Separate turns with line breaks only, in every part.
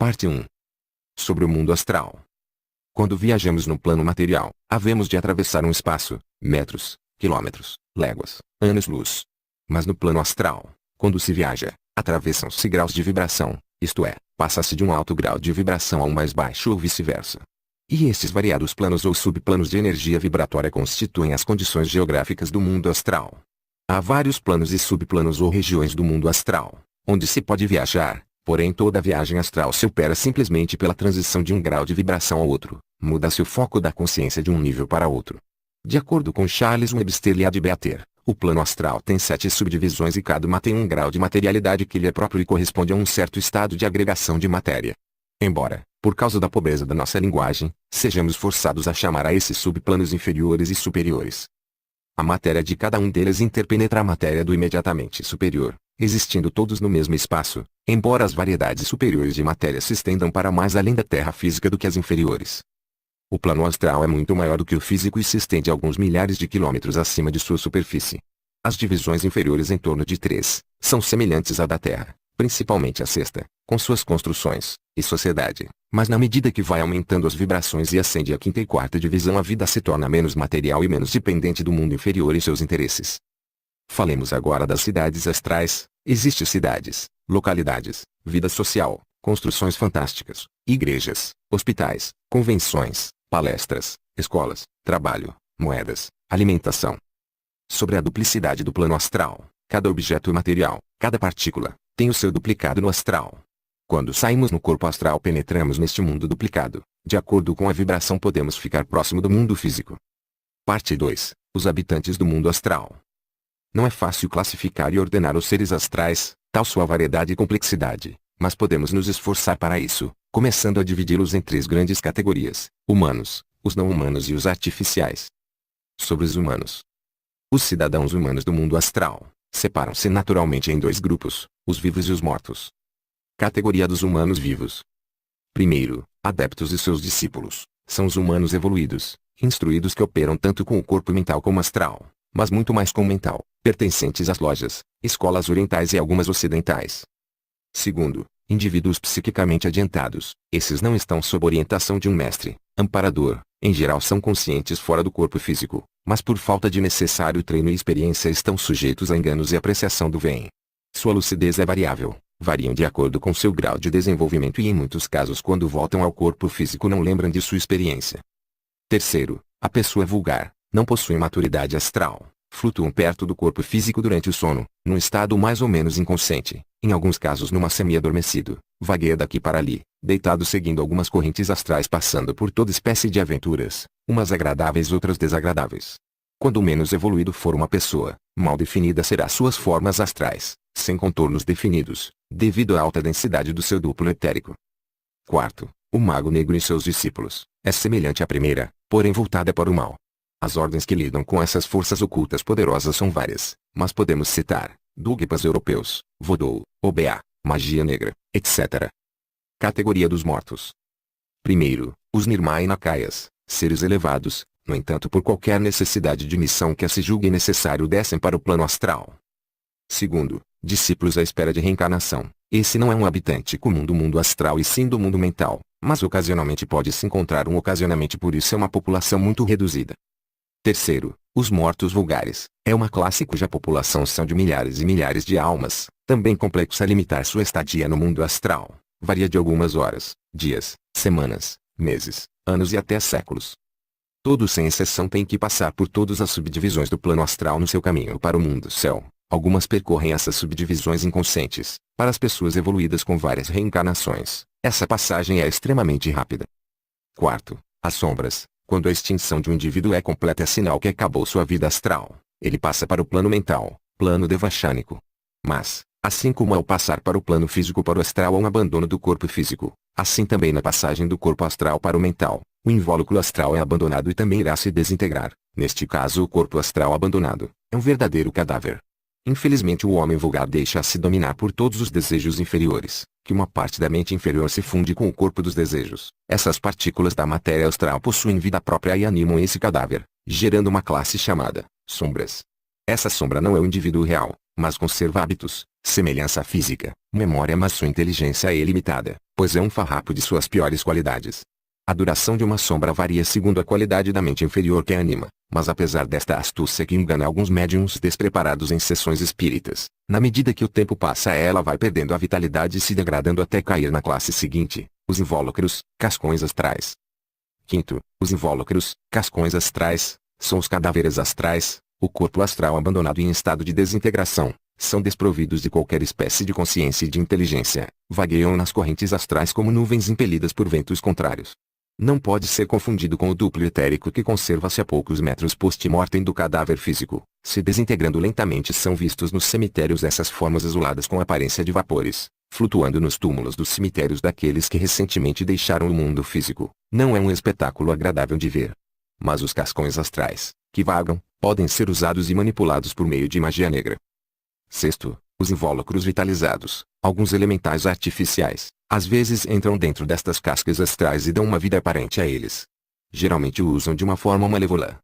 Parte 1. Sobre o mundo astral. Quando viajamos no plano material, havemos de atravessar um espaço, metros, quilômetros, léguas, anos-luz. Mas no plano astral, quando se viaja, atravessam-se graus de vibração, isto é, passa-se de um alto grau de vibração a um mais baixo ou vice-versa. E estes variados planos ou subplanos de energia vibratória constituem as condições geográficas do mundo astral. Há vários planos e subplanos ou regiões do mundo astral, onde se pode viajar, porém toda viagem astral se opera simplesmente pela transição de um grau de vibração ao outro, muda-se o foco da consciência de um nível para outro. De acordo com Charles Webster Leadbeater, o plano astral tem 7 subdivisões e cada uma tem um grau de materialidade que lhe é próprio e corresponde a um certo estado de agregação de matéria. Embora, por causa da pobreza da nossa linguagem, sejamos forçados a chamar a esses subplanos inferiores e superiores. A matéria de cada um deles interpenetra a matéria do imediatamente superior, existindo todos no mesmo espaço, embora as variedades superiores de matéria se estendam para mais além da terra física do que as inferiores. O plano astral é muito maior do que o físico e se estende alguns milhares de quilômetros acima de sua superfície. As divisões inferiores em torno de 3, são semelhantes à da Terra, principalmente a sexta, com suas construções, e sociedade, mas na medida que vai aumentando as vibrações e ascende a quinta e quarta divisão a vida se torna menos material e menos dependente do mundo inferior e seus interesses. Falemos agora das cidades astrais. Existem cidades, localidades, vida social, construções fantásticas, igrejas, hospitais, convenções, palestras, escolas, trabalho, moedas, alimentação. Sobre a duplicidade do plano astral, cada objeto material, cada partícula, tem o seu duplicado no astral. Quando saímos no corpo astral penetramos neste mundo duplicado, de acordo com a vibração podemos ficar próximo do mundo físico. Parte 2. Os habitantes do mundo astral. Não é fácil classificar e ordenar os seres astrais, tal sua variedade e complexidade, mas podemos nos esforçar para isso, começando a dividi-los em 3 grandes categorias: humanos, os não humanos e os artificiais. Sobre os humanos. Os cidadãos humanos do mundo astral separam-se naturalmente em 2 grupos, os vivos e os mortos. Categoria dos humanos vivos. Primeiro, adeptos e seus discípulos, são os humanos evoluídos, instruídos que operam tanto com o corpo mental como astral, mas muito mais com o mental, pertencentes às lojas, escolas orientais e algumas ocidentais. Segundo, indivíduos psiquicamente adiantados, esses não estão sob orientação de um mestre, amparador, em geral são conscientes fora do corpo físico, mas por falta de necessário treino e experiência estão sujeitos a enganos e apreciação do bem. Sua lucidez é variável, variam de acordo com seu grau de desenvolvimento e em muitos casos quando voltam ao corpo físico não lembram de sua experiência. Terceiro, a pessoa vulgar, não possui maturidade astral, flutuam perto do corpo físico durante o sono, num estado mais ou menos inconsciente, em alguns casos numa semi-adormecido, vagueia daqui para ali, deitado seguindo algumas correntes astrais passando por toda espécie de aventuras, umas agradáveis outras desagradáveis. Quando menos evoluído for uma pessoa, mal definida será suas formas astrais, sem contornos definidos, devido à alta densidade do seu duplo etérico. Quarto, o mago negro e seus discípulos, é semelhante à primeira, porém voltada para o mal. As ordens que lidam com essas forças ocultas poderosas são várias, mas podemos citar Dugpas europeus, Vodou, Obeah, magia negra, etc. Categoria dos mortos. Primeiro, os Nirmainakayas, seres elevados, no entanto por qualquer necessidade de missão que se julgue necessário descem para o plano astral. Segundo, discípulos à espera de reencarnação, esse não é um habitante comum do mundo astral e sim do mundo mental, mas ocasionalmente pode se encontrar ocasionalmente por isso é uma população muito reduzida. Terceiro, os mortos vulgares, é uma classe cuja população são de milhares e milhares de almas, também complexa limitar sua estadia no mundo astral, varia de algumas horas, dias, semanas, meses, anos e até séculos. Todos sem exceção têm que passar por todas as subdivisões do plano astral no seu caminho para o mundo céu. Algumas percorrem essas subdivisões inconscientes. Para as pessoas evoluídas com várias reencarnações, essa passagem é extremamente rápida. Quarto, as sombras. Quando a extinção de um indivíduo é completa é sinal que acabou sua vida astral. Ele passa para o plano mental, plano devachânico. Mas, assim como ao passar para o plano físico para o astral há um abandono do corpo físico, assim também na passagem do corpo astral para o mental, o invólucro astral é abandonado e também irá se desintegrar. Neste caso o corpo astral abandonado, é um verdadeiro cadáver. Infelizmente o homem vulgar deixa-se dominar por todos os desejos inferiores, que uma parte da mente inferior se funde com o corpo dos desejos. Essas partículas da matéria astral possuem vida própria e animam esse cadáver, gerando uma classe chamada sombras. Essa sombra não é o indivíduo real, mas conserva hábitos, semelhança física, memória mas sua inteligência é ilimitada, pois é um farrapo de suas piores qualidades. A duração de uma sombra varia segundo a qualidade da mente inferior que a anima, mas apesar desta astúcia que engana alguns médiuns despreparados em sessões espíritas, na medida que o tempo passa ela vai perdendo a vitalidade e se degradando até cair na classe seguinte, os invólucros, cascões astrais. Quinto, os invólucros, cascões astrais, são os cadáveres astrais, o corpo astral abandonado em estado de desintegração, são desprovidos de qualquer espécie de consciência e de inteligência, vagueiam nas correntes astrais como nuvens impelidas por ventos contrários. Não pode ser confundido com o duplo etérico que conserva-se a poucos metros post-mortem do cadáver físico. Se desintegrando lentamente são vistos nos cemitérios essas formas azuladas com aparência de vapores, flutuando nos túmulos dos cemitérios daqueles que recentemente deixaram o mundo físico. Não é um espetáculo agradável de ver. Mas os cascões astrais, que vagam, podem ser usados e manipulados por meio de magia negra. Sexto, os invólucros vitalizados, alguns elementais artificiais, às vezes entram dentro destas cascas astrais e dão uma vida aparente a eles. Geralmente o usam de uma forma malévola.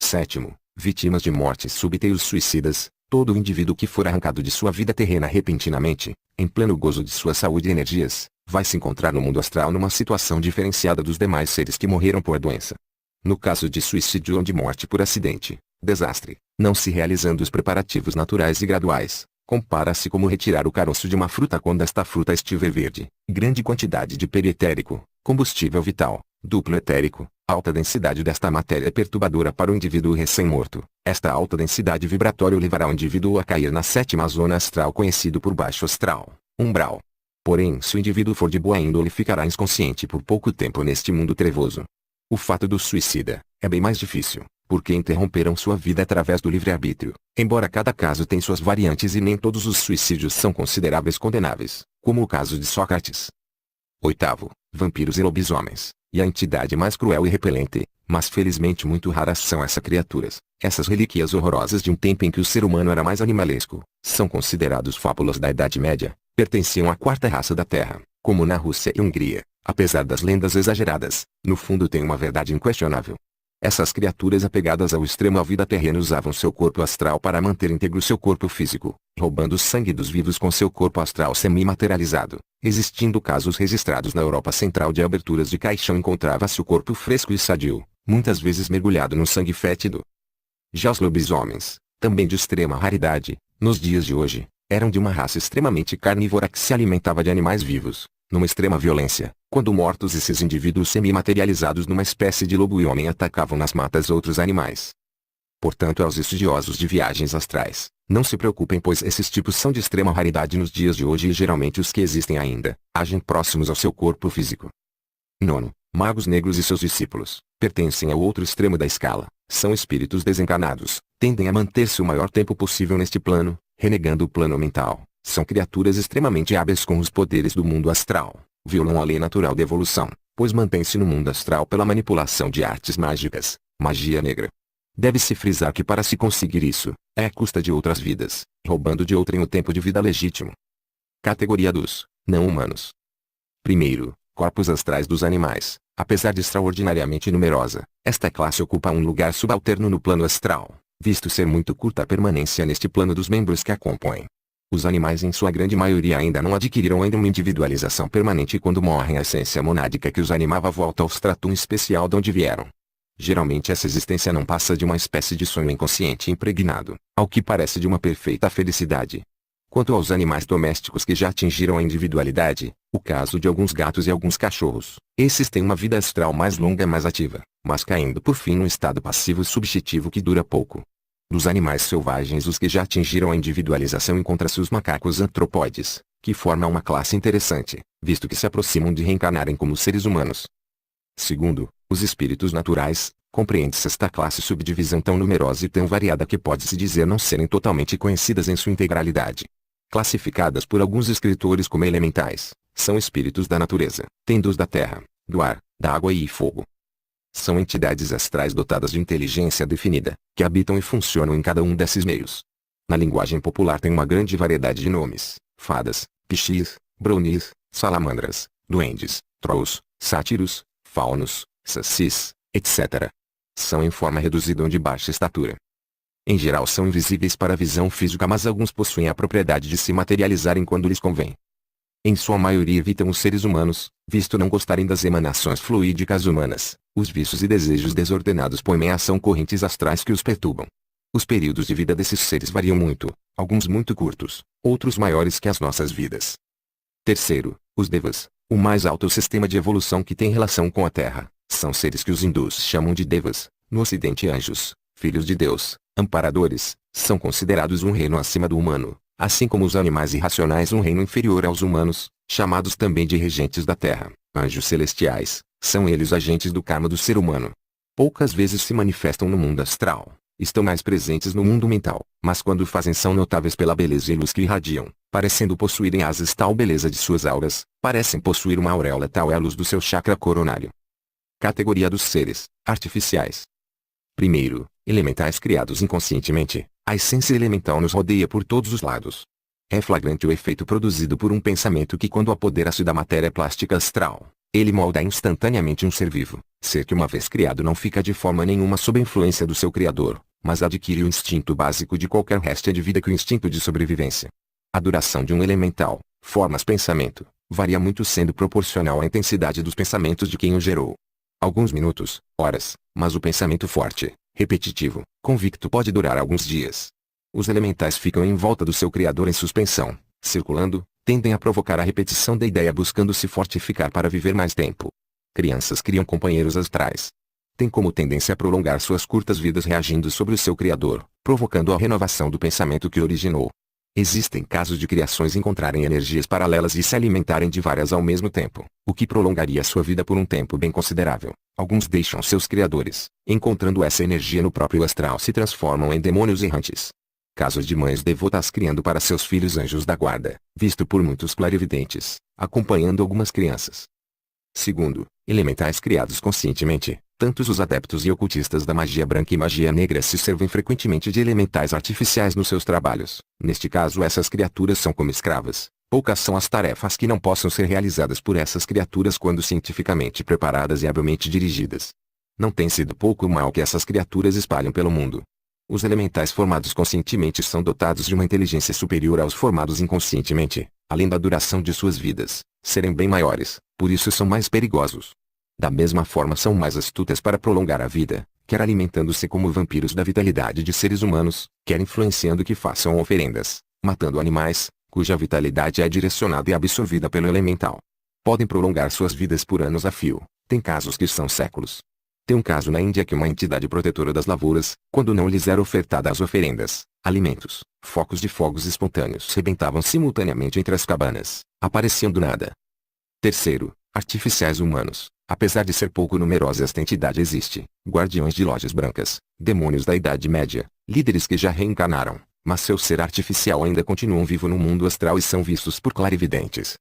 Sétimo, vítimas de mortes súbita e os suicidas, todo indivíduo que for arrancado de sua vida terrena repentinamente, em pleno gozo de sua saúde e energias, vai se encontrar no mundo astral numa situação diferenciada dos demais seres que morreram por doença. No caso de suicídio ou de morte por acidente, desastre, não se realizando os preparativos naturais e graduais, compara-se como retirar o caroço de uma fruta quando esta fruta estiver verde. Grande quantidade de perietérico, combustível vital, duplo etérico, alta densidade desta matéria é perturbadora para o indivíduo recém-morto. Esta alta densidade vibratória levará o indivíduo a cair na sétima zona astral conhecido por baixo astral, umbral. Porém, se o indivíduo for de boa índole ficará inconsciente por pouco tempo neste mundo trevoso. O fato do suicida é bem mais difícil, porque interromperam sua vida através do livre-arbítrio, embora cada caso tenha suas variantes e nem todos os suicídios são consideráveis condenáveis, como o caso de Sócrates. Oitavo, vampiros e lobisomens, e a entidade mais cruel e repelente, mas felizmente muito raras são essas criaturas, essas relíquias horrorosas de um tempo em que o ser humano era mais animalesco, são considerados fábulas da Idade Média, pertenciam à quarta raça da Terra, como na Rússia e Hungria, apesar das lendas exageradas, no fundo tem uma verdade inquestionável. Essas criaturas apegadas ao extremo à vida terrena usavam seu corpo astral para manter íntegro seu corpo físico, roubando o sangue dos vivos com seu corpo astral semi-materializado. Existindo casos registrados na Europa Central de aberturas de caixão encontrava-se o corpo fresco e sadio, muitas vezes mergulhado no sangue fétido. Já os lobisomens, também de extrema raridade, nos dias de hoje, eram de uma raça extremamente carnívora que se alimentava de animais vivos, numa extrema violência, quando mortos esses indivíduos semi-materializados numa espécie de lobo e homem atacavam nas matas outros animais. Portanto, aos estudiosos de viagens astrais, não se preocupem pois esses tipos são de extrema raridade nos dias de hoje e geralmente os que existem ainda, agem próximos ao seu corpo físico. Nono, magos negros e seus discípulos, pertencem ao outro extremo da escala, são espíritos desencarnados, tendem a manter-se o maior tempo possível neste plano, renegando o plano mental. São criaturas extremamente hábeis com os poderes do mundo astral, violam a lei natural da evolução, pois mantém-se no mundo astral pela manipulação de artes mágicas, magia negra. Deve-se frisar que para se conseguir isso, é à custa de outras vidas, roubando de outrem o tempo de vida legítimo. Categoria dos não-humanos. Primeiro, corpos astrais dos animais. Apesar de extraordinariamente numerosa, esta classe ocupa um lugar subalterno no plano astral, visto ser muito curta a permanência neste plano dos membros que a compõem. Os animais em sua grande maioria ainda não adquiriram uma individualização permanente e quando morrem a essência monádica que os animava volta ao stratum especial de onde vieram. Geralmente essa existência não passa de uma espécie de sonho inconsciente impregnado, ao que parece de uma perfeita felicidade. Quanto aos animais domésticos que já atingiram a individualidade, o caso de alguns gatos e alguns cachorros, esses têm uma vida astral mais longa e mais ativa, mas caindo por fim num estado passivo subjetivo que dura pouco. Dos animais selvagens os que já atingiram a individualização encontra-se os macacos antropóides, que formam uma classe interessante, visto que se aproximam de reencarnarem como seres humanos. Segundo, os espíritos naturais, compreende-se esta classe subdivisão tão numerosa e tão variada que pode-se dizer não serem totalmente conhecidas em sua integralidade. Classificadas por alguns escritores como elementais, são espíritos da natureza, tendo-os da terra, do ar, da água e fogo. São entidades astrais dotadas de inteligência definida, que habitam e funcionam em cada um desses meios. Na linguagem popular tem uma grande variedade de nomes: fadas, pixies, brownies, salamandras, duendes, trolls, sátiros, faunos, sacis, etc. São em forma reduzida ou de baixa estatura. Em geral são invisíveis para a visão física mas alguns possuem a propriedade de se materializarem quando lhes convém. Em sua maioria evitam os seres humanos, visto não gostarem das emanações fluídicas humanas. Os vícios e desejos desordenados põem em ação correntes astrais que os perturbam. Os períodos de vida desses seres variam muito, alguns muito curtos, outros maiores que as nossas vidas. Terceiro, os devas, o mais alto sistema de evolução que tem relação com a Terra, são seres que os hindus chamam de devas, no ocidente anjos, filhos de Deus, amparadores, são considerados um reino acima do humano, assim como os animais irracionais um reino inferior aos humanos, chamados também de regentes da Terra, anjos celestiais, são eles agentes do karma do ser humano. Poucas vezes se manifestam no mundo astral, estão mais presentes no mundo mental, mas quando fazem são notáveis pela beleza e luz que irradiam, parecendo possuírem asas tal beleza de suas auras, parecem possuir uma auréola tal é a luz do seu chakra coronário. Categoria dos seres artificiais. Primeiro, elementais criados inconscientemente. A essência elemental nos rodeia por todos os lados. É flagrante o efeito produzido por um pensamento que quando apodera-se da matéria plástica astral, ele molda instantaneamente um ser vivo, ser que uma vez criado não fica de forma nenhuma sob a influência do seu criador, mas adquire o instinto básico de qualquer réstia de vida que o instinto de sobrevivência. A duração de um elemental, formas pensamento, varia muito sendo proporcional à intensidade dos pensamentos de quem o gerou. Alguns minutos, horas, mas o pensamento forte, repetitivo, convicto pode durar alguns dias. Os elementais ficam em volta do seu criador em suspensão, circulando, tendem a provocar a repetição da ideia buscando se fortificar para viver mais tempo. Crianças criam companheiros astrais. Têm como tendência a prolongar suas curtas vidas reagindo sobre o seu criador, provocando a renovação do pensamento que originou. Existem casos de criações encontrarem energias paralelas e se alimentarem de várias ao mesmo tempo, o que prolongaria sua vida por um tempo bem considerável. Alguns deixam seus criadores, encontrando essa energia no próprio astral se transformam em demônios errantes. Casos de mães devotas criando para seus filhos anjos da guarda, visto por muitos clarividentes, acompanhando algumas crianças. Segundo, elementais criados conscientemente. Tantos os adeptos e ocultistas da magia branca e magia negra se servem frequentemente de elementais artificiais nos seus trabalhos. Neste caso essas criaturas são como escravas. Poucas são as tarefas que não possam ser realizadas por essas criaturas quando cientificamente preparadas e habilmente dirigidas. Não tem sido pouco o mal que essas criaturas espalham pelo mundo. Os elementais formados conscientemente são dotados de uma inteligência superior aos formados inconscientemente, além da duração de suas vidas, serem bem maiores, por isso são mais perigosos. Da mesma forma são mais astutas para prolongar a vida, quer alimentando-se como vampiros da vitalidade de seres humanos, quer influenciando que façam oferendas, matando animais, cuja vitalidade é direcionada e absorvida pelo elemental. Podem prolongar suas vidas por anos a fio, tem casos que são séculos. Tem um caso na Índia que uma entidade protetora das lavouras, quando não lhes era ofertada as oferendas, alimentos, focos de fogos espontâneos rebentavam simultaneamente entre as cabanas, apareciam do nada. Terceiro, artificiais humanos. Apesar de ser pouco numerosa esta entidade existe, guardiões de lojas brancas, demônios da Idade Média, líderes que já reencarnaram, mas seu ser artificial ainda continuam vivo no mundo astral e são vistos por clarividentes.